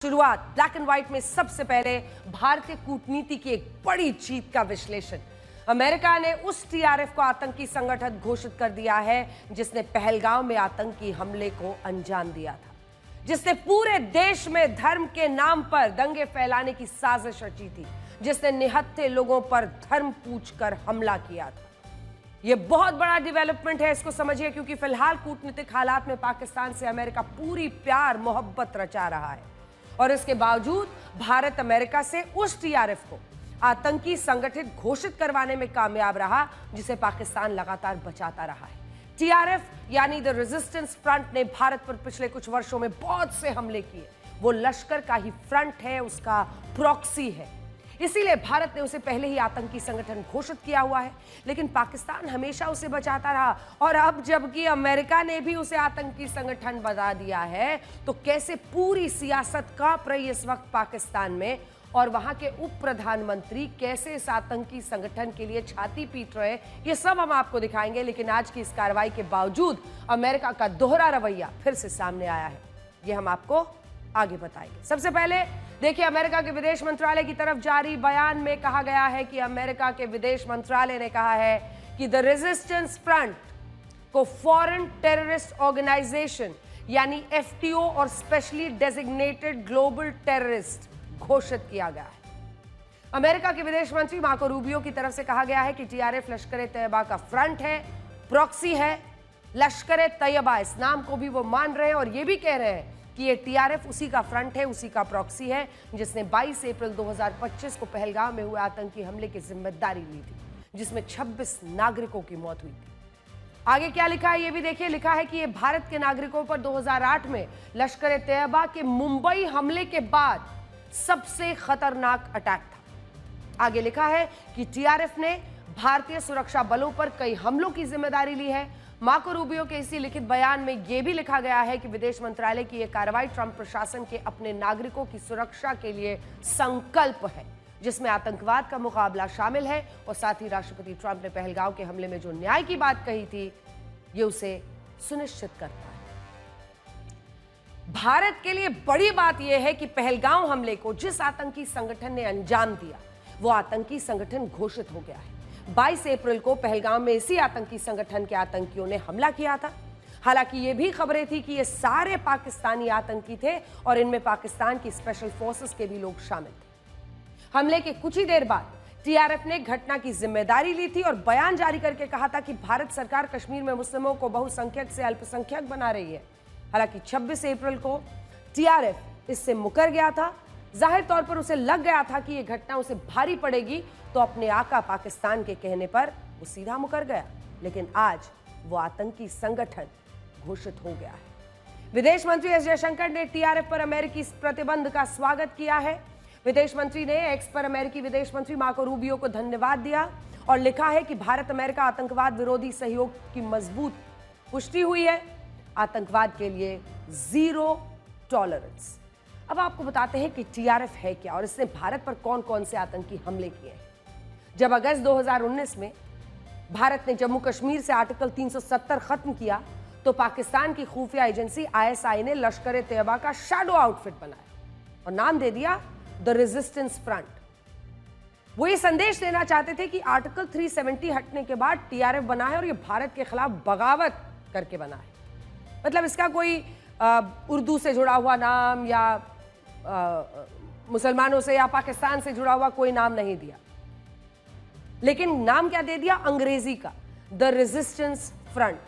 शुरुआत black and white में सबसे पहले भारतीय कूटनीति की एक बड़ी जीत का विश्लेषण। अमेरिका ने उस टीआरएफ को आतंकी संगठन घोषित कर दिया है जिसने पहलगाम में आतंकी हमले को अंजाम दिया था, जिसने पूरे देश में धर्म के नाम पर दंगे फैलाने की साजिश रची थी, जिसने निहत्थे लोगों पर धर्म पूछकर हमला किया था। यह बहुत बड़ा डेवलपमेंट है, इसको समझिए, क्योंकि फिलहाल कूटनीतिक हालात में पाकिस्तान से अमेरिका पूरी प्यार मोहब्बत रचा रहा है और इसके बावजूद भारत अमेरिका से उस टीआरएफ को आतंकी संगठित घोषित करवाने में कामयाब रहा जिसे पाकिस्तान लगातार बचाता रहा है। टीआरएफ यानी द रेजिस्टेंस फ्रंट ने भारत पर पिछले कुछ वर्षों में बहुत से हमले किए। वो लश्कर का ही फ्रंट है, उसका प्रॉक्सी है, इसीलिए भारत ने उसे पहले ही आतंकी संगठन घोषित किया हुआ है। लेकिन पाकिस्तान हमेशा उसे बचाता रहा और अब जबकि अमेरिका ने भी उसे आतंकी संगठन बता दिया है, तो कैसे पूरी सियासत कांप रही है इस वक्त पाकिस्तान में और वहां के उप प्रधानमंत्री कैसे इस आतंकी संगठन के लिए छाती पीट रहे, ये सब हम आपको दिखाएंगे। लेकिन आज की इस कार्रवाई के बावजूद अमेरिका का दोहरा रवैया फिर से सामने आया है, ये हम आपको आगे बताएंगे। सबसे पहले देखिए, अमेरिका के विदेश मंत्रालय की तरफ जारी बयान में कहा गया है कि अमेरिका के विदेश मंत्रालय ने कहा है कि द रेजिस्टेंस फ्रंट को फॉरेन टेररिस्ट ऑर्गेनाइजेशन यानी एफटीओ और स्पेशली डेजिग्नेटेड ग्लोबल टेररिस्ट घोषित किया गया है। अमेरिका के विदेश मंत्री मार्को रूबियो की तरफ से कहा गया है कि टीआरएफ लश्कर ए तैयबा का फ्रंट है, प्रॉक्सी है। लश्कर ए तैयबा इस नाम को भी वो मान रहे हैं और ये भी कह रहे हैं कि ये टीआरएफ उसी का फ्रंट है, उसी का प्रॉक्सी है जिसने 22 अप्रैल 2025 को पहलगाम में हुए आतंकी हमले की जिम्मेदारी ली थी, जिसमें 26 नागरिकों की मौत हुई थी। आगे क्या लिखा है ये भी देखिए, लिखा है कि ये भारत के नागरिकों पर 2008 में लश्कर ए तैयबा के मुंबई हमले के बाद सबसे खतरनाक अटैक था। आगे लिखा है कि टीआरएफ ने भारतीय सुरक्षा बलों पर कई हमलों की जिम्मेदारी ली है। मार्को रूबियो के इसी लिखित बयान में यह भी लिखा गया है कि विदेश मंत्रालय की यह कार्रवाई ट्रंप प्रशासन के अपने नागरिकों की सुरक्षा के लिए संकल्प है, जिसमें आतंकवाद का मुकाबला शामिल है और साथ ही राष्ट्रपति ट्रंप ने पहलगाम के हमले में जो न्याय की बात कही थी, ये उसे सुनिश्चित करता है। भारत के लिए बड़ी बात यह है कि पहलगाम हमले को जिस आतंकी संगठन ने अंजाम दिया, वो आतंकी संगठन घोषित हो गया है। 22 अप्रैल को पहलगाम में इसी आतंकी संगठन के आतंकियों ने हमला किया था। हालांकि ये भी खबरें थी कि ये सारे पाकिस्तानी आतंकी थे और इनमें पाकिस्तान की स्पेशल फोर्सेस के भी लोग शामिल थे। हमले के कुछ ही देर बाद टीआरएफ ने घटना की जिम्मेदारी ली थी और बयान जारी करके कहा था कि भारत सरकार कश्मीर में मुस्लिमों को बहुसंख्यक से अल्पसंख्यक बना रही है। हालांकि 26 अप्रैल को टीआरएफ इससे मुकर गया था। जाहिर तौर पर उसे लग गया था कि यह घटना उसे भारी पड़ेगी, तो अपने आका पाकिस्तान के कहने पर वो सीधा मुकर गया। लेकिन आज वो आतंकी संगठन घोषित हो गया है। विदेश मंत्री एस जयशंकर ने टीआरएफ पर अमेरिकी प्रतिबंध का स्वागत किया है। विदेश मंत्री ने एक्स पर अमेरिकी विदेश मंत्री मार्को रूबियो को धन्यवाद दिया और लिखा है कि भारत अमेरिका आतंकवाद विरोधी सहयोग की मजबूत पुष्टि हुई है, आतंकवाद के लिए जीरो टॉलरेंस। अब आपको बताते हैं कि टीआरएफ है क्या और इसने भारत पर कौन कौन से आतंकी हमले किए हैं। जब अगस्त 2019 में भारत ने जम्मू कश्मीर से आर्टिकल 370 खत्म किया, तो पाकिस्तान की खुफिया एजेंसी आईएसआई ने लश्कर ए तैयबा का शैडो आउटफिट बनाया और नाम दे दिया द रेजिस्टेंस फ्रंट। वो ये संदेश देना चाहते थे कि आर्टिकल 370 हटने के बाद टीआरएफ बना है और ये भारत के खिलाफ बगावत करके बना है। मतलब इसका कोई उर्दू से जुड़ा हुआ नाम या मुसलमानों से या पाकिस्तान से जुड़ा हुआ कोई नाम नहीं दिया, लेकिन नाम क्या दे दिया, अंग्रेजी का, द रेजिस्टेंस फ्रंट।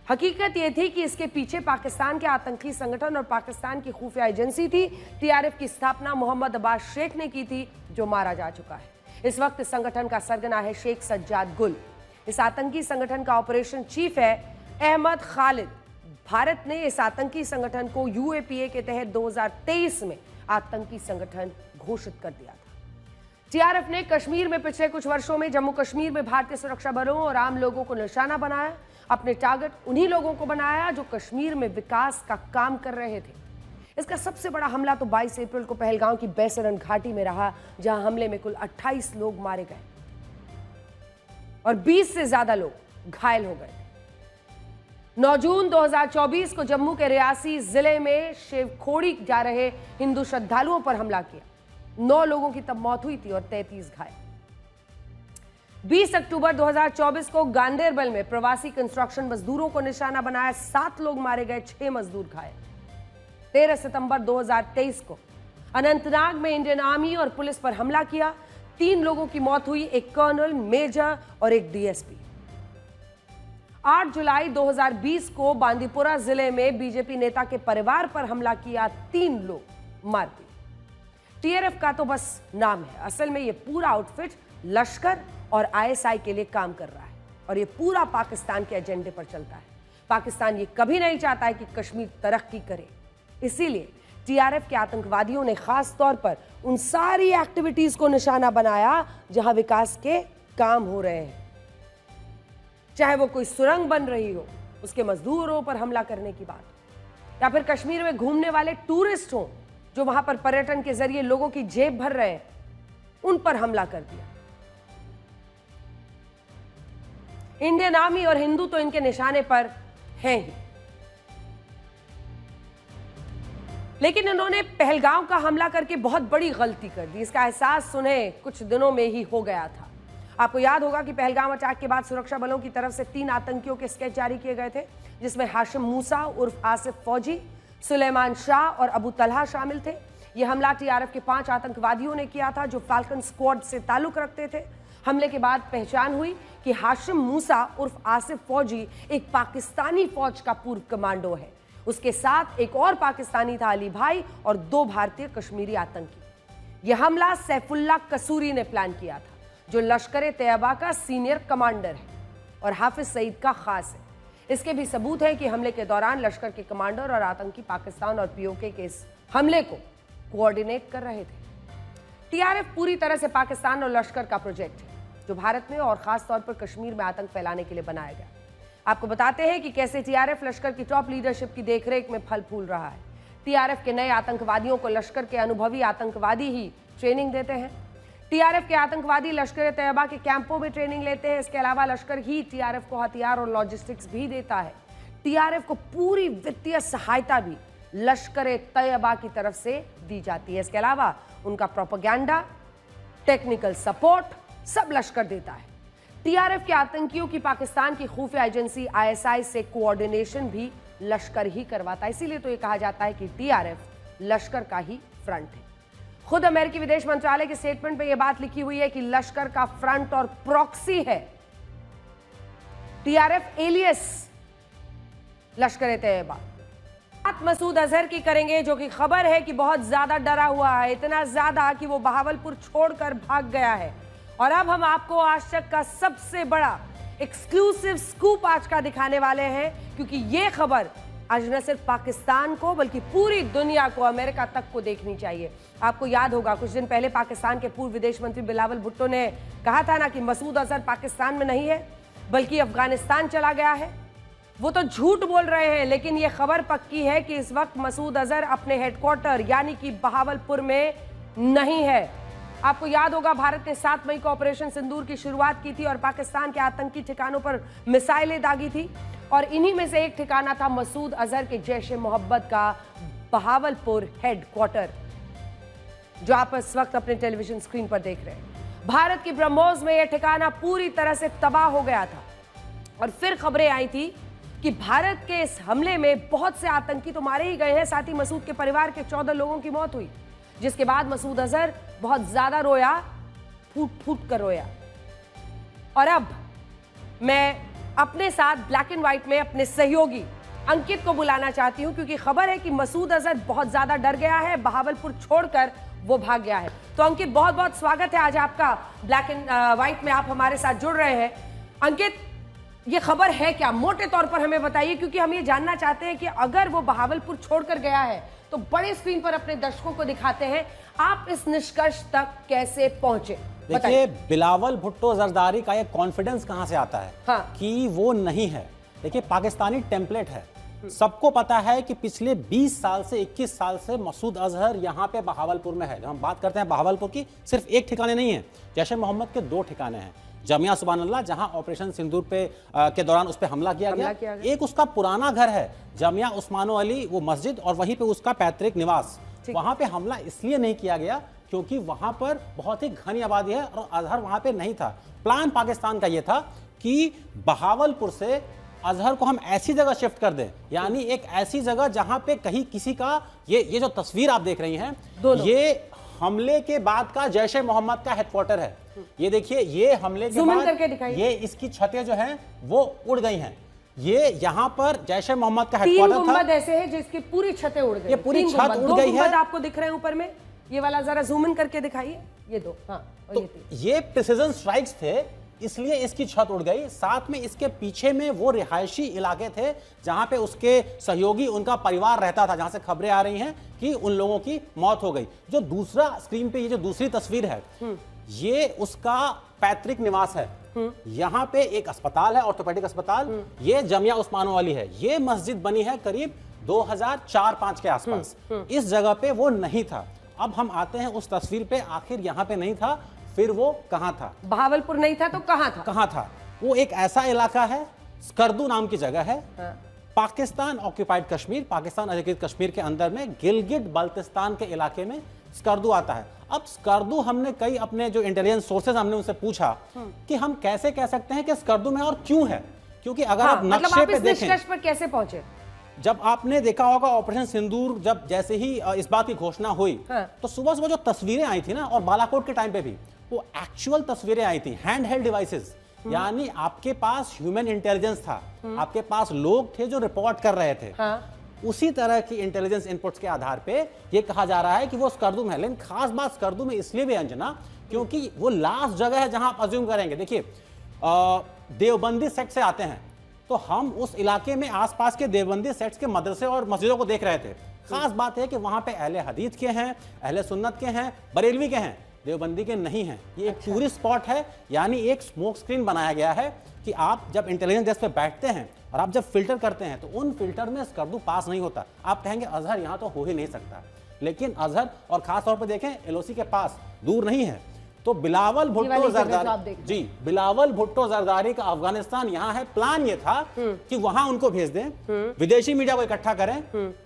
हकीकत यह थी कि इसके पीछे पाकिस्तान के आतंकी संगठन और पाकिस्तान की खुफिया एजेंसी थी। टीआरएफ की स्थापना मोहम्मद अब्बास शेख ने की थी, जो मारा जा चुका है। इस वक्त इस संगठन का सरगना है शेख सज्जाद गुल। इस आतंकी संगठन का ऑपरेशन चीफ है अहमद खालिद। भारत ने इस आतंकी संगठन को यूएपीए के तहत 2023 में आतंकी संगठन घोषित कर दिया था। टीआरएफ ने कश्मीर में पिछले कुछ वर्षों में जम्मू कश्मीर में भारतीय सुरक्षा बलों और आम लोगों को निशाना बनाया। अपने टारगेट उन्हीं लोगों को बनाया जो कश्मीर में विकास का काम कर रहे थे। इसका सबसे बड़ा हमला तो 22 अप्रैल को पहलगाम की बैसरन घाटी में रहा, जहां हमले में कुल 28 लोग मारे गए और 20 से ज्यादा लोग घायल हो गए। 9 जून 2024 को जम्मू के रियासी जिले में शिवखोड़ी जा रहे हिंदू श्रद्धालुओं पर हमला किया। 9 लोगों की तब मौत हुई थी और 33 घायल। 20 अक्टूबर 2024 को गांदेरबल में प्रवासी कंस्ट्रक्शन मजदूरों को निशाना बनाया, 7 लोग मारे गए, 6 मजदूर घायल। 13 सितंबर 2023 को अनंतनाग में इंडियन आर्मी और पुलिस पर हमला किया, 3 लोगों की मौत हुई, एक कर्नल, मेजर और एक डीएसपी। 8 जुलाई 2020 को बांदीपुरा जिले में बीजेपी नेता के परिवार पर हमला किया, 3 लोग मार दिए। टीआरएफ का तो बस नाम है, असल में यह पूरा आउटफिट लश्कर और आईएसआई के लिए काम कर रहा है और यह पूरा पाकिस्तान के एजेंडे पर चलता है। पाकिस्तान ये कभी नहीं चाहता है कि कश्मीर तरक्की करे, इसीलिए टीआरएफ के आतंकवादियों ने खास तौर पर उन सारी एक्टिविटीज को निशाना बनाया जहां विकास के काम हो रहे हैं, चाहे वो कोई सुरंग बन रही हो, उसके मजदूरों पर हमला करने की बात, या फिर कश्मीर में घूमने वाले टूरिस्ट हो जो वहां पर पर्यटन के जरिए लोगों की जेब भर रहे हैं, उन पर हमला कर दिया। इंडियन आर्मी और हिंदू तो इनके निशाने पर हैं ही, लेकिन इन्होंने पहलगाम का हमला करके बहुत बड़ी गलती कर दी। इसका एहसास उन्हें कुछ दिनों में ही हो गया था। आपको याद होगा कि पहलगाम अटैक के बाद सुरक्षा बलों की तरफ से 3 आतंकियों के स्केच जारी किए गए थे, जिसमें हाशिम मूसा उर्फ आसिफ फौजी, सुलेमान शाह और अबू तलहा शामिल थे। यह हमला टीआरएफ के 5 आतंकवादियों ने किया था जो फाल्कन स्क्वाड से ताल्लुक रखते थे। हमले के बाद पहचान हुई कि हाशिम मूसा उर्फ आसिफ फौजी एक पाकिस्तानी फौज का पूर्व कमांडो है। उसके साथ एक और पाकिस्तानी था, अली भाई, और 2 भारतीय कश्मीरी आतंकी। यह हमला सैफुल्लाह कसूरी ने प्लान किया था, जो लश्कर तैयबा का सीनियर कमांडर है और हाफिज सईद का खास है। इसके भी सबूत है कि हमले के दौरान लश्कर के कमांडर और आतंकी पाकिस्तान और पीओके के इस हमले को कोऑर्डिनेट कर रहे थे। टीआरएफ पूरी तरह से पाकिस्तान और लश्कर का प्रोजेक्ट है, जो भारत में और खास तौर पर कश्मीर में आतंक फैलाने के लिए बनाया गया। आपको बताते हैं कि कैसे टीआरएफ लश्कर की टॉप लीडरशिप की देखरेख में फल फूल रहा है। टीआरएफ के नए आतंकवादियों को लश्कर के अनुभवी आतंकवादी ही ट्रेनिंग देते हैं। टीआरएफ के आतंकवादी लश्कर तैयबा के कैंपों में ट्रेनिंग लेते हैं। इसके अलावा लश्कर ही टीआरएफ को हथियार और लॉजिस्टिक्स भी देता है। टीआरएफ को पूरी वित्तीय सहायता भी लश्कर तैयबा की तरफ से दी जाती है। इसके अलावा उनका प्रोपेगेंडा, टेक्निकल सपोर्ट सब लश्कर देता है। टीआरएफ के आतंकियों की पाकिस्तान की खुफिया एजेंसी आईएसआई से कोऑर्डिनेशन भी लश्कर ही करवाता है। इसीलिए तो ये कहा जाता है कि टीआरएफ लश्कर का ही फ्रंट है। खुद अमेरिकी विदेश मंत्रालय के स्टेटमेंट में यह बात लिखी हुई है कि लश्कर का फ्रंट और प्रॉक्सी है टीआरएफ एलियस लश्कर तैयबा। बात मसूद अजहर की करेंगे, जो कि खबर है कि बहुत ज्यादा डरा हुआ है, इतना ज्यादा कि वो बहावलपुर छोड़कर भाग गया है। और अब हम आपको आज तक का सबसे बड़ा एक्सक्लूसिव स्कूप आज का दिखाने वाले हैं, क्योंकि ये खबर आज न सिर्फ पाकिस्तान को बल्कि पूरी दुनिया को, अमेरिका तक को देखनी चाहिए। आपको याद होगा कुछ दिन पहले पाकिस्तान के पूर्व विदेश मंत्री बिलावल भुट्टो ने कहा था ना कि मसूद अजहर पाकिस्तान में नहीं है बल्कि अफगानिस्तान चला गया है। वो तो झूठ बोल रहे हैं, लेकिन ये खबर पक्की है कि इस वक्त मसूद अजहर अपने हेडक्वार्टर यानी कि बहावलपुर में नहीं है। आपको याद होगा भारत ने 7 मई को ऑपरेशन सिंदूर की शुरुआत की थी और पाकिस्तान के आतंकी ठिकानों पर मिसाइलें दागी थी, और इन्हीं में से एक ठिकाना था मसूद अजहर के जैश ए मोहब्बत का बहावलपुर हेडक्वार्टर, जो आप इस वक्त अपने टेलीविजन स्क्रीन पर देख रहे हैं। भारत की ब्रह्मोस में यह ठिकाना पूरी तरह से तबाह हो गया था और फिर खबरें आई थी कि भारत के इस हमले में बहुत से आतंकी तो मारे ही गए हैं, साथ ही मसूद के परिवार के 14 लोगों की मौत हुई, जिसके बाद मसूद अजहर बहुत ज्यादा रोया, फूट फूट कर रोया। और अब मैं अपने साथ ब्लैक एंड व्हाइट में अपने सहयोगी अंकित को बुलाना चाहती हूं, क्योंकि खबर है कि मसूद अजहर बहुत ज्यादा डर गया है, बहावलपुर छोड़कर वो भाग गया है। तो अंकित, बहुत बहुत स्वागत है आज आपका ब्लैक एंड व्हाइट में, आप हमारे साथ जुड़ रहे हैं। अंकित, ये खबर है क्या, मोटे तौर पर हमें बताइए, क्योंकि हम ये जानना चाहते हैं कि अगर वो बहावलपुर छोड़कर गया है तो बड़े स्क्रीन पर अपने दर्शकों को दिखाते हैं, आप इस निष्कर्ष तक कैसे पहुंचे? देखिए, बिलावल भुट्टो जरदारी का ये कॉन्फिडेंस कहां से आता है कि वो नहीं है। देखिए, पाकिस्तानी टेम्पलेट है, सबको पता है कि पिछले 20 साल से 21 साल से मसूद अजहर यहाँ पे बहावलपुर में है। जब हम बात करते हैं बहावलपुर की, सिर्फ एक ठिकाने नहीं है, जैश ए मोहम्मद के 2 ठिकाने हैं। जामिया सुभान अल्लाह, जहां ऑपरेशन सिंदूर पे के दौरान उस पे हमला किया गया। एक उसका पुराना घर है जामिया उस्मानो अली वो मस्जिद, और वहीं पे उसका पैतृक निवास। वहां पे हमला इसलिए नहीं किया गया क्योंकि वहां पर बहुत ही घनी आबादी है और अजहर वहां पे नहीं था। प्लान पाकिस्तान का यह था कि बहावलपुर से अजहर को हम ऐसी जगह शिफ्ट कर दें, यानी एक ऐसी जगह जहां पे कहीं किसी का ये जो तस्वीर आप देख रही हैं, ये हमले के बाद का जैश ए मोहम्मद का हेडक्वार्टर है। ये देखिए, ये हमले के बाद ये इसकी छतें जो हैं वो उड़ गई हैं। ये यहाँ पर जैश ए मोहम्मद का हेडक्वार्टर था, ऐसे है जिसकी पूरी छतें उड़ गई, ये पूरी छत उड़ गई है। आपको दिख रहे हैं ऊपर में, ये वाला जरा जूम इन करके दिखाइए, ये दो। हाँ, तो ये प्रिसिजन स्ट्राइक्स थे, इसलिए इसकी छत उड़ गई। साथ में इसके पीछे में वो रिहायशी इलाके थे जहां पे उसके सहयोगी, उनका परिवार रहता था, जहां से खबरें आ रही हैं कि उन लोगों की मौत हो गई। जो दूसरा स्क्रीन पे ये जो दूसरी तस्वीर है, ये उसका पैतृक निवास है। यहाँ पे एक अस्पताल है, ऑर्थोपेडिक अस्पताल, ये जामिया उस्मानो अली है। ये मस्जिद बनी है करीब 2004-5 के आसपास। इस जगह पे वो नहीं था। अब हम आते हैं उस तस्वीर पे, आखिर यहाँ पे नहीं था, फिर वो कहां था? बहावलपुर नहीं था तो कहां था? कहां था? वो एक ऐसा इलाका है, स्कर्दू नाम की जगह है। हाँ। पाकिस्तान ऑक्यूपाइड कश्मीर, पाकिस्तान अधिकृत कश्मीर के अंदर में गिलगिट बाल्टिस्तान के इलाके में स्कर्दू आता है। अब स्कर्दू, हमने कई अपने जो इंटेलिजेंस सोर्सेज हमने उनसे पूछा कि हम कैसे कह सकते हैं कि स्कर्दू में और क्यों है, क्योंकि अगर आप नक्शे पे देखें, निष्कर्ष पर कैसे पहुंचे? जब आपने देखा होगा ऑपरेशन सिंदूर, जब जैसे ही इस बात की घोषणा हुई, तो सुबह सुबह जो तस्वीरें आई थी ना, और बालाकोट के टाइम पे भी वो एक्चुअल तस्वीरें आई थी, हैंड हेल्ड डिवाइसेस, यानी आपके पास ह्यूमन इंटेलिजेंस था, आपके पास लोग थे जो रिपोर्ट कर रहे थे। उसी तरह की इंटेलिजेंस इनपुट्स के आधार पे ये कहा जा रहा है कि वो स्कर्दू में है। लेकिन खास बात स्कर्दू में इसलिए भी अंजना, क्योंकि वो लास्ट जगह है जहां आप अज्यूम करेंगे। देखिए, देवबंदी सेक्ट से आते हैं, तो हम उस इलाके में आसपास के देवबंदी सेक्ट्स के मदरसे और मस्जिदों को देख रहे थे। खास बात है कि वहां पे अहले हदीस के हैं, अहले सुन्नत के हैं, बरेलवी के हैं, देवबंदी के नहीं हैं। ये एक टूरिस्ट स्पॉट है, यानी एक स्मोक स्क्रीन बनाया गया है कि आप जब इंटेलिजेंस डेस्क पे बैठते हैं और आप जब फिल्टर करते हैं तो उन फिल्टर में स्कर्दू पास नहीं होता। आप कहेंगे अजहर यहाँ तो हो ही नहीं सकता, लेकिन अजहर, और खास तौर पर देखें एलओसी के पास दूर नहीं है, तो बिलावल भुट्टो जरदारी, जी, बिलावल भुट्टो जरदारी का अफगानिस्तान यहाँ है। प्लान ये था कि वहां उनको भेज दें, विदेशी मीडिया को इकट्ठा करें,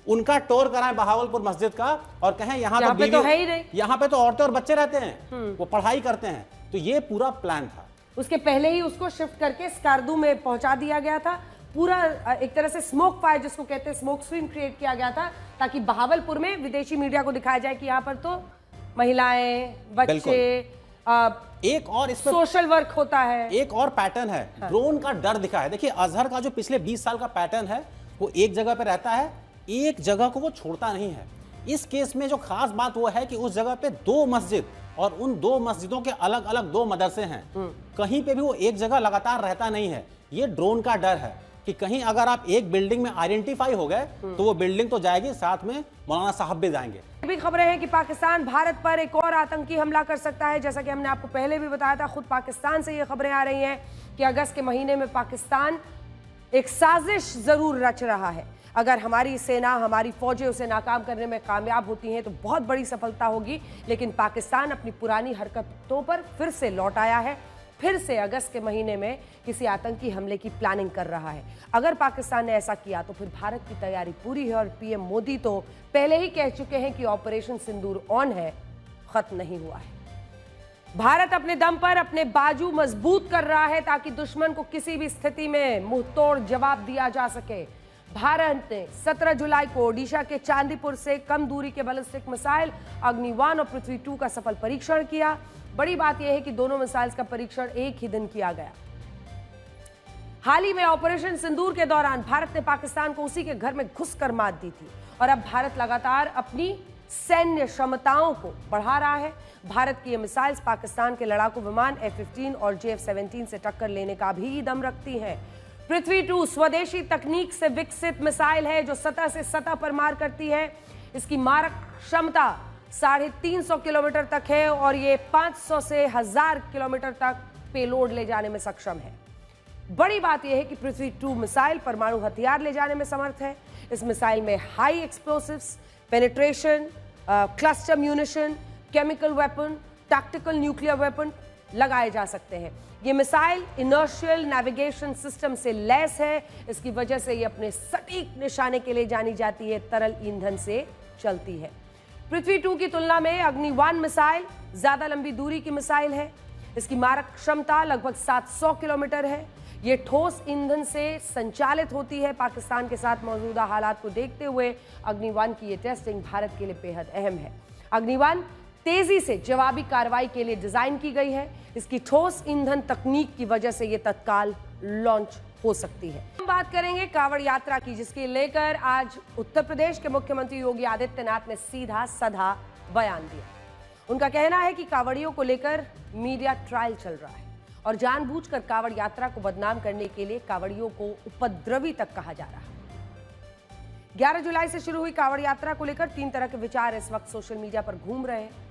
उनका टूर कराएं बहावलपुर मस्जिद का, और कहें यहाँ तो है ही नहीं, यहाँ पे तो औरतें और बच्चे रहते हैं, वो पढ़ाई करते हैं। तो ये पूरा प्लान था। उसके पहले ही उसको शिफ्ट करके स्कर्दू में पहुंचा दिया गया था। पूरा एक तरह से स्मोक फायर जिसको कहते हैं, स्मोक स्क्रीन क्रिएट किया गया था, ताकि बहावलपुर में विदेशी मीडिया को दिखाया जाए कि यहाँ पर तो महिलाएं, बच्चे, एक और इसमें सोशल वर्क होता है। एक और पैटर्न है, ड्रोन का डर दिखा है। देखिए, अजहर का जो पिछले 20 साल का पैटर्न है, वो एक जगह पे रहता है, एक जगह को वो छोड़ता नहीं है। इस केस में जो खास बात वो है कि उस जगह पे 2 मस्जिद और उन 2 मस्जिदों के अलग अलग 2 मदरसे हैं। कहीं पे भी वो एक जगह लगातार रहता नहीं है। ये ड्रोन का डर है कि कहीं अगर आप एक बिल्डिंग में आइडेंटिफाई हो गए तो वो बिल्डिंग तो जाएगी, साथ में मौलाना साहब भी जाएंगे। भी खबरें हैं कि पाकिस्तान भारत पर एक और आतंकी हमला कर सकता है। जैसा कि हमने आपको पहले भी बताया था, खुद पाकिस्तान से ये खबरें आ रही हैं कि अगस्त के महीने में पाकिस्तान एक साजिश जरूर रच रहा है। अगर हमारी सेना, हमारी फौजें उसे नाकाम करने में कामयाब होती हैं तो बहुत बड़ी सफलता होगी। लेकिन पाकिस्तान अपनी पुरानी हरकतों पर फिर से लौट आया है, फिर से अगस्त के महीने में किसी आतंकी हमले की प्लानिंग कर रहा है। अगर पाकिस्तान ने ऐसा किया तो फिर भारत की तैयारी पूरी है, और पीएम मोदी तो पहले ही कह चुके हैं कि ऑपरेशन सिंदूर ऑन है, खत्म नहीं हुआ है। भारत अपने दम पर अपने बाजू मजबूत कर रहा है ताकि दुश्मन को किसी भी स्थिति में मुंहतोड़ जवाब दिया जा सके। भारत ने 17 जुलाई को ओडिशा के चांदीपुर से कम दूरी के बैलिस्टिक मिसाइल अग्नि-1 और पृथ्वी-2 का सफल परीक्षण किया। बड़ी बात यह है कि दोनों मिसाइल्स का परीक्षण एक ही दिन किया गया। हाल ही में ऑपरेशन सिंदूर के दौरान भारत ने पाकिस्तान को उसी के घर में घुसकर मात दी थी, और अब भारत लगातार अपनी सैन्य क्षमताओं को बढ़ा रहा है। भारत की ये मिसाइल्स पाकिस्तान के लड़ाकू विमान F-15 और JF-17 से टक्कर लेने का भी दम रखती हैं। पृथ्वी-2 स्वदेशी तकनीक से विकसित मिसाइल है जो सतह से सतह पर मार करती है। इसकी मारक क्षमता 350 किलोमीटर तक है और ये 500 से 1000 किलोमीटर तक पेलोड ले जाने में सक्षम है। बड़ी बात यह है कि पृथ्वी-2 मिसाइल परमाणु हथियार ले जाने में समर्थ है। इस मिसाइल में high explosives, penetration, cluster munition, chemical weapon, tactical nuclear weapon लगाए जा सकते हैं। ये मिसाइल इनर्शियल नेविगेशन सिस्टम से लैस है। इसकी वजह से ये अपने सटीक निशाने के लिए जानी जाती है, तरल ईंधन से चलती है। पृथ्वी 2 की तुलना में अग्नि 1 मिसाइल ज्यादा लंबी दूरी की मिसाइल है। इसकी मारक क्षमता लगभग 700 किलोमीटर है। ये ठोस ईंधन से संचालित होती है। पाकिस्तान के साथ मौजूदा हालात को देखते हुए अग्नि 1 की ये टेस्टिंग भारत के लिए बेहद अहम है। अग्नि 1 तेजी से जवाबी कार्रवाई के लिए डिजाइन की गई है। इसकी ठोस ईंधन तकनीक की वजह से ये तत्काल लॉन्च हो सकती है। हम बात करेंगे कांवड़ यात्रा की, जिसके लेकर आज उत्तर प्रदेश के मुख्यमंत्री योगी आदित्यनाथ ने सीधा साधा बयान दिया। उनका कहना है कि कांवड़ियों को लेकर मीडिया ट्रायल चल रहा है और जानबूझकर कांवड़ यात्रा को बदनाम करने के लिए कांवड़ियों को उपद्रवी तक कहा जा रहा है। 11 जुलाई से शुरू हुई कांवड़ यात्रा को लेकर 3 तरह के विचार इस वक्त सोशल मीडिया पर घूम रहे हैं।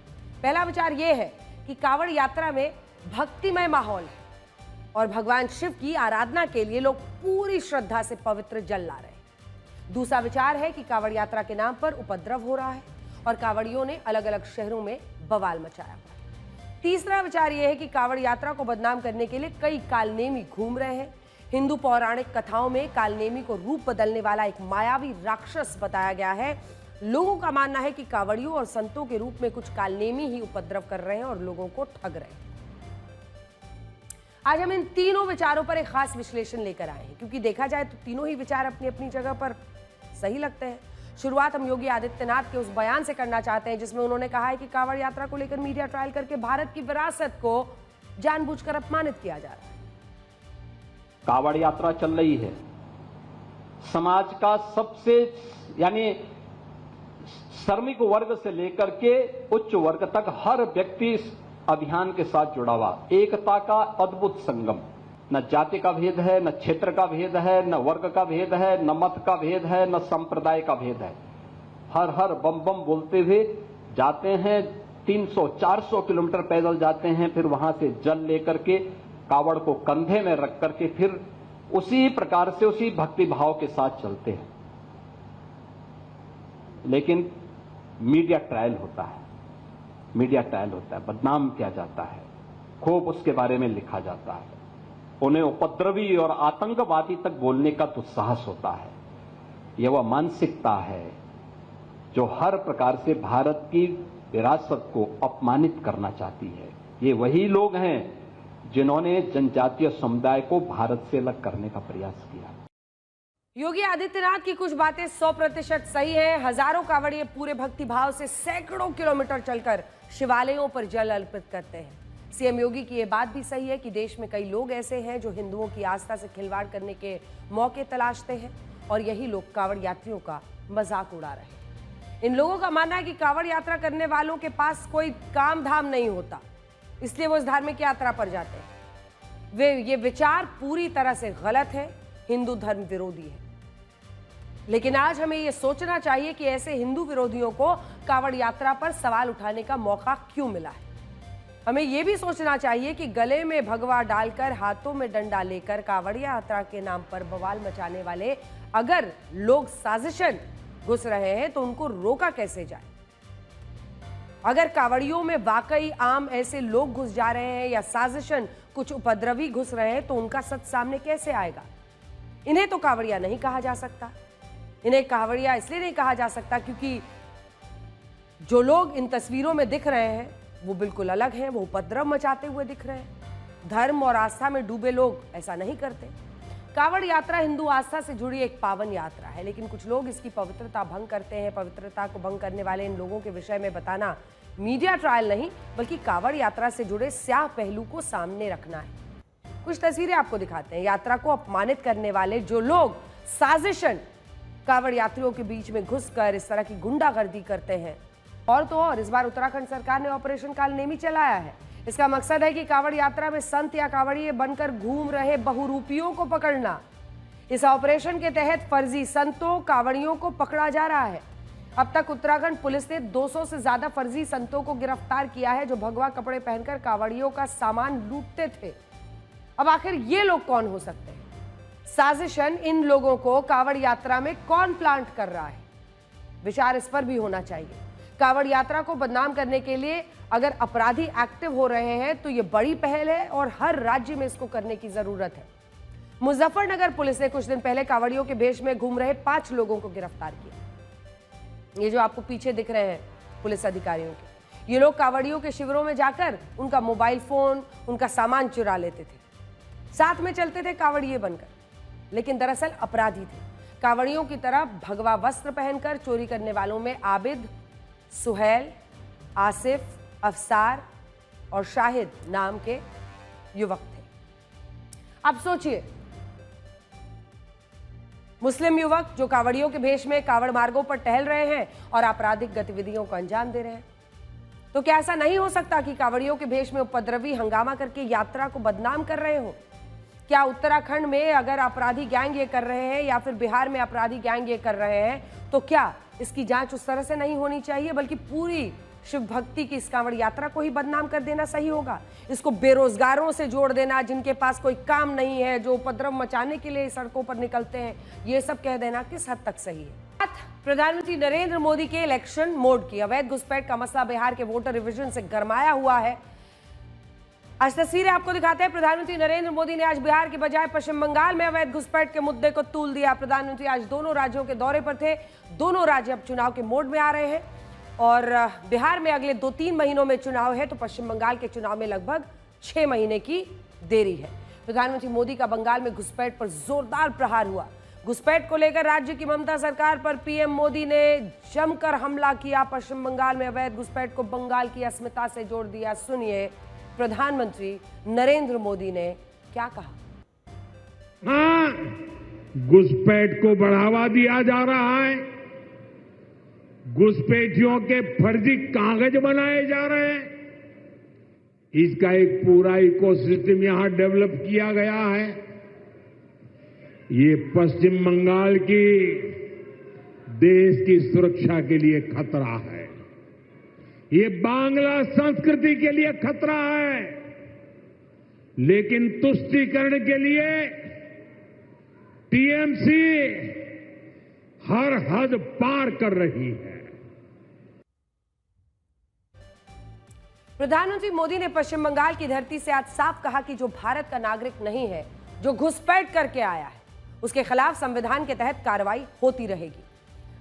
पहला विचार यह है कि कांवड़ यात्रा में भक्तिमय माहौल है और भगवान शिव की आराधना के लिए लोग पूरी श्रद्धा से पवित्र जल ला रहे हैं। दूसरा विचार है कि कांवड़ यात्रा के नाम पर उपद्रव हो रहा है और कांवड़ियों ने अलग अलग शहरों में बवाल मचाया। तीसरा विचार यह है कि कांवड़ यात्रा को बदनाम करने के लिए कई कालनेमी घूम रहे हैं। हिंदू पौराणिक कथाओं में कालनेमी को रूप बदलने वाला एक मायावी राक्षस बताया गया है। लोगों का मानना है कि कांवड़ियों और संतों के रूप में कुछ कालनेमी ही उपद्रव कर रहे हैं और लोगों को ठग रहे हैं। आज हम इन तीनों विचारों पर एक खास विश्लेषण लेकर आए हैं, क्योंकि देखा जाए तो तीनों ही विचार अपनी अपनी जगह पर सही लगते हैं। शुरुआत हम योगी आदित्यनाथ के उस बयान से करना चाहते हैं जिसमें उन्होंने कहा है कि कांवड़ यात्रा को लेकर मीडिया ट्रायल करके भारत की विरासत को जानबूझकर अपमानित किया जा रहा है। कांवड़ यात्रा चल रही है, समाज का सबसे यानी श्रमिक वर्ग से लेकर के उच्च वर्ग तक हर व्यक्ति इस अभियान के साथ जुड़ा हुआ। एकता का अद्भुत संगम, न जाति का भेद है, न क्षेत्र का भेद है, न वर्ग का भेद है, न मत का भेद है, न संप्रदाय का भेद है। हर हर बम बम बोलते हुए जाते हैं। 300-400 किलोमीटर पैदल जाते हैं, फिर वहां से जल लेकर के कावड़ को कंधे में रख करके फिर उसी प्रकार से उसी भक्ति भाव के साथ चलते हैं। लेकिन मीडिया ट्रायल होता है, मीडिया ट्रायल होता है, बदनाम किया जाता है, खूब उसके बारे में लिखा जाता है, उन्हें उपद्रवी और आतंकवादी तक बोलने का दुस्साहस होता है। यह वह मानसिकता है जो हर प्रकार से भारत की विरासत को अपमानित करना चाहती है। ये वही लोग हैं जिन्होंने जनजातीय समुदाय को भारत से अलग करने का प्रयास किया। योगी आदित्यनाथ की कुछ बातें 100% सही है। हजारों कांवड़िए पूरे भक्ति भाव से सैकड़ों किलोमीटर चलकर शिवालयों पर जल अर्पित करते हैं। सीएम योगी की यह बात भी सही है कि देश में कई लोग ऐसे हैं जो हिंदुओं की आस्था से खिलवाड़ करने के मौके तलाशते हैं और यही लोग कांवड़ यात्रियों का मजाक उड़ा रहे हैं। इन लोगों का मानना है कि कांवड़ यात्रा करने वालों के पास कोई काम धाम नहीं होता, इसलिए वो इस धार्मिक यात्रा पर जाते हैं। ये विचार पूरी तरह से गलत है, हिंदू धर्म विरोधी है। लेकिन आज हमें यह सोचना चाहिए कि ऐसे हिंदू विरोधियों को कांवड़ यात्रा पर सवाल उठाने का मौका क्यों मिला है। हमें यह भी सोचना चाहिए कि गले में भगवा डालकर हाथों में डंडा लेकर कांवड़ यात्रा के नाम पर बवाल मचाने वाले अगर लोग साजिशन घुस रहे हैं तो उनको रोका कैसे जाए। अगर कांवड़ियों में वाकई आम ऐसे लोग घुस जा रहे हैं या साजिशन कुछ उपद्रवी घुस रहे हैं तो उनका सच सामने कैसे आएगा। इन्हें तो कांवड़िया नहीं कहा जा सकता। इन्हें कांवड़िया इसलिए नहीं कहा जा सकता क्योंकि जो लोग इन तस्वीरों में दिख रहे हैं वो बिल्कुल अलग हैं, वो उपद्रव मचाते हुए दिख रहे हैं। धर्म और आस्था में डूबे लोग ऐसा नहीं करते। कांवड़ यात्रा हिंदू आस्था से जुड़ी एक पावन यात्रा है, लेकिन कुछ लोग इसकी पवित्रता भंग करते हैं। पवित्रता को भंग करने वाले इन लोगों के विषय में बताना मीडिया ट्रायल नहीं बल्कि कांवड़ यात्रा से जुड़े स्याह पहलू को सामने रखना है। कुछ तस्वीरें आपको दिखाते हैं। यात्रा को अपमानित करने वाले जो लोग साजिशन कांवड़ यात्रियों के बीच में घुसकर इस तरह की गुंडागर्दी करते हैं। और तो और इस बार उत्तराखंड सरकार ने ऑपरेशन कालनेमी चलाया है। इसका मकसद है कि कांवड़ यात्रा में संत या कांवड़िए बनकर घूम रहे बहुरूपियों को पकड़ना। इस ऑपरेशन के तहत फर्जी संतों कांवड़ियों को पकड़ा जा रहा है। अब तक उत्तराखंड पुलिस ने 200 से ज्यादा फर्जी संतों को गिरफ्तार किया है जो भगवा कपड़े पहनकर कांवड़ियों का सामान लूटते थे। अब आखिर ये लोग कौन हो सकते हैं? साजिशन इन लोगों को कांवड़ यात्रा में कौन प्लांट कर रहा है? विचार इस पर भी होना चाहिए। कांवड़ यात्रा को बदनाम करने के लिए अगर अपराधी एक्टिव हो रहे हैं तो ये बड़ी पहल है और हर राज्य में इसको करने की जरूरत है। मुजफ्फरनगर पुलिस ने कुछ दिन पहले कांवड़ियों के भेष में घूम रहे 5 लोगों को गिरफ्तार किया। ये जो आपको पीछे दिख रहे हैं पुलिस अधिकारियों के, ये लोग कांवड़ियों के शिविरों में जाकर उनका मोबाइल फोन, उनका सामान चुरा लेते थे, साथ में चलते थे कांवड़िए बनकर, लेकिन दरअसल अपराधी थे। कांवड़ियों की तरह भगवा वस्त्र पहनकर चोरी करने वालों में आबिद, सुहेल, आसिफ, अफसार और शाहिद नाम के युवक थे। अब सोचिए, मुस्लिम युवक जो कांवड़ियों के भेष में कांवड़ मार्गों पर टहल रहे हैं और आपराधिक गतिविधियों को अंजाम दे रहे हैं, तो क्या ऐसा नहीं हो सकता कि कांवड़ियों के भेष में उपद्रवी हंगामा करके यात्रा को बदनाम कर रहे हो? क्या उत्तराखंड में अगर अपराधी गैंग ये कर रहे हैं या फिर बिहार में अपराधी गैंग ये कर रहे हैं, तो क्या इसकी जांच उस तरह से नहीं होनी चाहिए, बल्कि पूरी शिव भक्ति की इस कांवड़ यात्रा को ही बदनाम कर देना सही होगा? इसको बेरोजगारों से जोड़ देना, जिनके पास कोई काम नहीं है, जो उपद्रव मचाने के लिए सड़कों पर निकलते हैं, ये सब कह देना किस हद तक सही है? प्रधानमंत्री नरेंद्र मोदी के इलेक्शन मोड की। अवैध घुसपैठ का मसला बिहार के वोटर रिविजन से गरमाया हुआ है। आज तस्वीरें आपको दिखाते हैं। प्रधानमंत्री नरेंद्र मोदी ने आज बिहार के बजाय पश्चिम बंगाल में अवैध घुसपैठ के मुद्दे को तूल दिया। प्रधानमंत्री आज दोनों राज्यों के दौरे पर थे। दोनों राज्य अब चुनाव के मोड में आ रहे हैं और बिहार में अगले 2-3 महीनों में चुनाव है, तो पश्चिम बंगाल के चुनाव में लगभग 6 महीने की देरी है। प्रधानमंत्री मोदी का बंगाल में घुसपैठ पर जोरदार प्रहार हुआ। घुसपैठ को लेकर राज्य की ममता सरकार पर पीएम मोदी ने जमकर हमला किया। पश्चिम बंगाल में अवैध घुसपैठ को बंगाल की अस्मिता से जोड़ दिया। सुनिए प्रधानमंत्री नरेंद्र मोदी ने क्या कहा। हाँ, घुसपैठ को बढ़ावा दिया जा रहा है, घुसपैठियों के फर्जी कागज बनाए जा रहे हैं, इसका एक पूरा इकोसिस्टम यहां डेवलप किया गया है। ये पश्चिम बंगाल की देश की सुरक्षा के लिए खतरा है, ये बांग्ला संस्कृति के लिए खतरा है, लेकिन तुष्टीकरण के लिए टीएमसी हर हद पार कर रही है। प्रधानमंत्री मोदी ने पश्चिम बंगाल की धरती से आज साफ कहा कि जो भारत का नागरिक नहीं है, जो घुसपैठ करके आया है, उसके खिलाफ संविधान के तहत कार्रवाई होती रहेगी।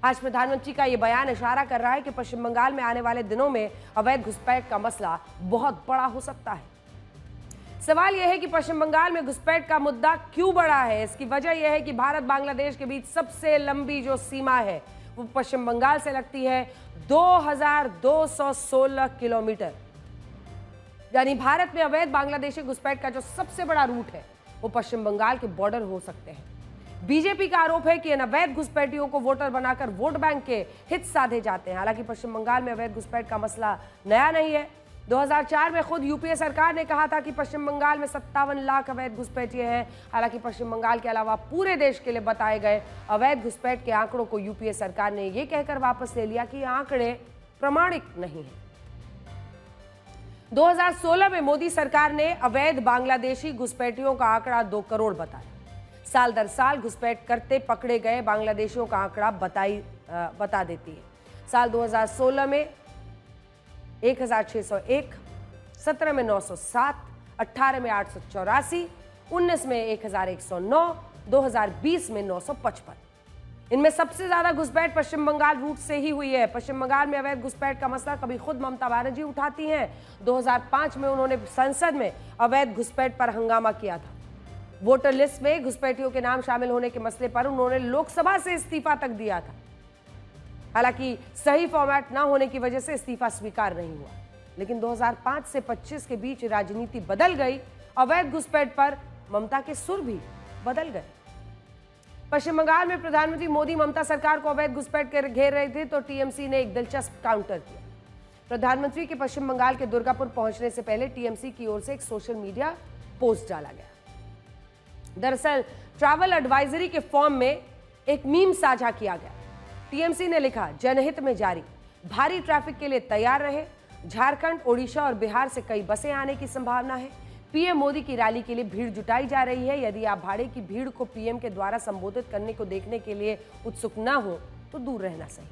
आज प्रधानमंत्री का यह बयान इशारा कर रहा है कि पश्चिम बंगाल में आने वाले दिनों में अवैध घुसपैठ का मसला बहुत बड़ा हो सकता है। सवाल यह है कि पश्चिम बंगाल में घुसपैठ का मुद्दा क्यों बड़ा है। इसकी वजह यह है कि भारत बांग्लादेश के बीच सबसे लंबी जो सीमा है वो पश्चिम बंगाल से लगती है 2216 किलोमीटर। यानी भारत में अवैध बांग्लादेशी घुसपैठ का जो सबसे बड़ा रूट है वो पश्चिम बंगाल के बॉर्डर हो सकते हैं। बीजेपी का आरोप है कि इन अवैध घुसपैठियों को वोटर बनाकर वोट बैंक के हित साधे जाते हैं। हालांकि पश्चिम बंगाल में अवैध घुसपैठ का मसला नया नहीं है। 2004 में खुद यूपीए सरकार ने कहा था कि पश्चिम बंगाल में 57 लाख अवैध घुसपैठिए हैं। हालांकि पश्चिम बंगाल के अलावा पूरे देश के लिए बताए गए अवैध घुसपैठ के आंकड़ों को यूपीए सरकार ने यह कहकर वापस ले लिया कि ये आंकड़े प्रमाणिक नहीं है। 2016 में मोदी सरकार ने अवैध बांग्लादेशी घुसपैठियों का आंकड़ा 2 करोड़ बताया। साल दर साल घुसपैठ करते पकड़े गए बांग्लादेशियों का आंकड़ा बता देती है। साल 2016 में 1601, 17 में 907, 18 में 884, 19 में 1109, 2020 में 955। इनमें सबसे ज्यादा घुसपैठ पश्चिम बंगाल रूट से ही हुई है। पश्चिम बंगाल में अवैध घुसपैठ का मसला कभी खुद ममता बनर्जी उठाती हैं। 2005 में उन्होंने संसद में अवैध घुसपैठ पर हंगामा किया था। वोटर लिस्ट में घुसपैठियों के नाम शामिल होने के मसले पर उन्होंने लोकसभा से इस्तीफा तक दिया था। हालांकि सही फॉर्मेट ना होने की वजह से इस्तीफा स्वीकार नहीं हुआ। लेकिन 2005 से 25 के बीच राजनीति बदल गई। अवैध घुसपैठ पर ममता के सुर भी बदल गए। पश्चिम बंगाल में प्रधानमंत्री मोदी ममता सरकार को अवैध घुसपैठ कर घेर रहे थे तो टीएमसी ने एक दिलचस्प काउंटर किया। प्रधानमंत्री के पश्चिम बंगाल के दुर्गापुर पहुंचने से पहले टीएमसी की ओर से एक सोशल मीडिया पोस्ट डाला गया। दरअसल ट्रैवल एडवाइजरी के फॉर्म में एक मीम साझा किया गया। टीएमसी ने लिखा, जनहित में जारी, भारी ट्रैफिक के लिए तैयार रहे। झारखंड, ओडिशा और बिहार से कई बसें आने की संभावना है। पीएम मोदी की रैली के लिए भीड़ जुटाई जा रही है। यदि आप भाड़े की भीड़ को पीएम के द्वारा संबोधित करने को देखने के लिए उत्सुक ना हो तो दूर रहना सही।